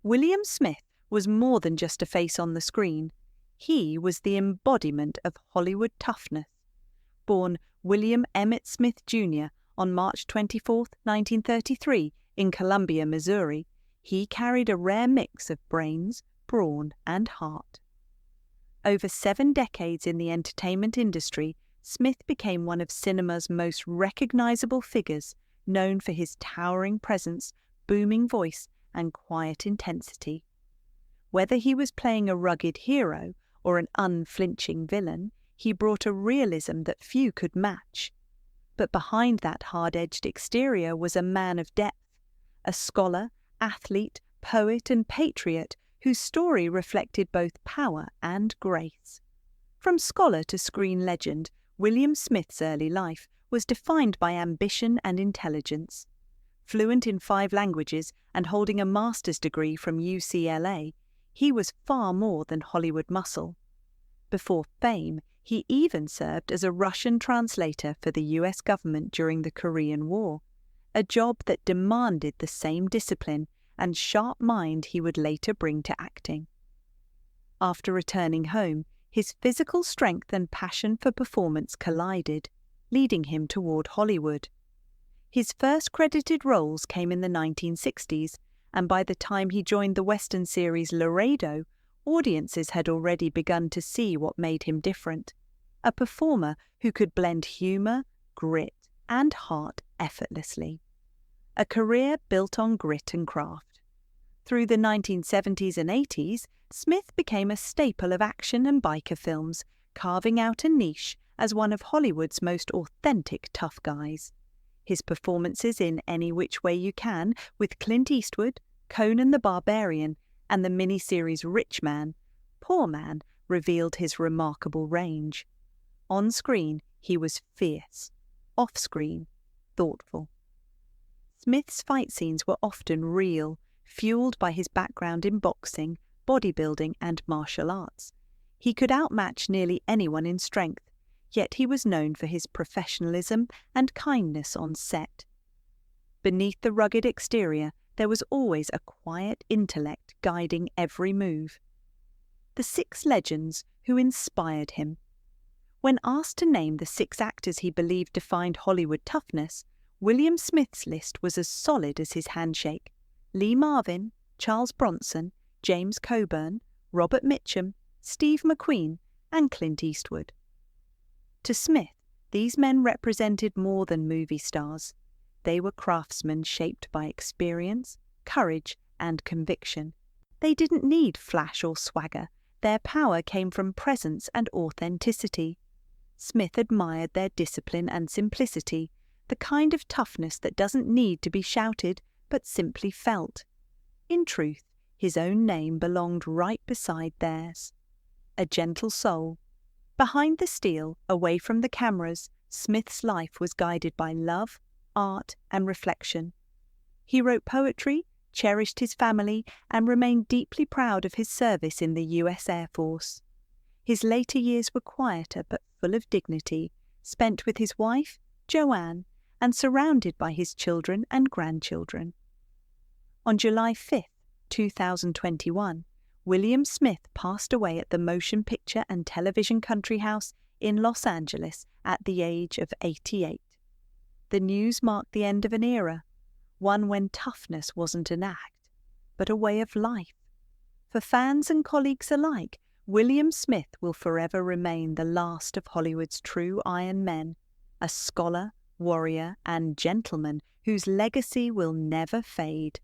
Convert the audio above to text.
William Smith was more than just a face on the screen. He was the embodiment of Hollywood toughness. Born William Emmett Smith Jr. on March 24, 1933, in Columbia, Missouri, he carried a rare mix of brains, brawn, and heart. Over 7 decades in the entertainment industry, Smith became one of cinema's most recognizable figures, known for his towering presence, booming voice, and quiet intensity. Whether he was playing a rugged hero or an unflinching villain, he brought a realism that few could match. But behind that hard-edged exterior was a man of depth, a scholar, athlete, poet, and patriot whose story reflected both power and grace. From scholar to screen legend, William Smith's early life was defined by ambition and intelligence. Fluent in 5 languages and holding a master's degree from UCLA, he was far more than Hollywood muscle. Before fame, he even served as a Russian translator for the US government during the Korean War, a job that demanded the same discipline and sharp mind he would later bring to acting. After returning home, his physical strength and passion for performance collided, leading him toward Hollywood. His first credited roles came in the 1960s, and by the time he joined the Western series Laredo, audiences had already begun to see what made him different. A performer who could blend humor, grit, and heart effortlessly. A career built on grit and craft. Through the 1970s and 80s, Smith became a staple of action and biker films, carving out a niche as one of Hollywood's most authentic tough guys. His performances in Any Which Way You Can with Clint Eastwood, Conan the Barbarian, and the miniseries Rich Man, Poor Man revealed his remarkable range. On screen, he was fierce. Off-screen, thoughtful. Smith's fight scenes were often real, fueled by his background in boxing, bodybuilding, and martial arts. He could outmatch nearly anyone in strength, yet he was known for his professionalism and kindness on set. Beneath the rugged exterior, there was always a quiet intellect guiding every move. The 6 legends who inspired him. When asked to name the 6 actors he believed defined Hollywood toughness, William Smith's list was as solid as his handshake. Lee Marvin, Charles Bronson, James Coburn, Robert Mitchum, Steve McQueen, and Clint Eastwood. To Smith, these men represented more than movie stars. They were craftsmen shaped by experience, courage, and conviction. They didn't need flash or swagger. Their power came from presence and authenticity. Smith admired their discipline and simplicity, the kind of toughness that doesn't need to be shouted but simply felt. In truth, his own name belonged right beside theirs. A gentle soul. Behind the steel, away from the cameras, Smith's life was guided by love, art, and reflection. He wrote poetry, cherished his family, and remained deeply proud of his service in the US Air Force. His later years were quieter but full of dignity, spent with his wife, Joanne, and surrounded by his children and grandchildren. On July 5, 2021, William Smith passed away at the Motion Picture and Television Country House in Los Angeles at the age of 88. The news marked the end of an era, one when toughness wasn't an act, but a way of life. For fans and colleagues alike, William Smith will forever remain the last of Hollywood's true Iron Men, a scholar, warrior, and gentleman whose legacy will never fade.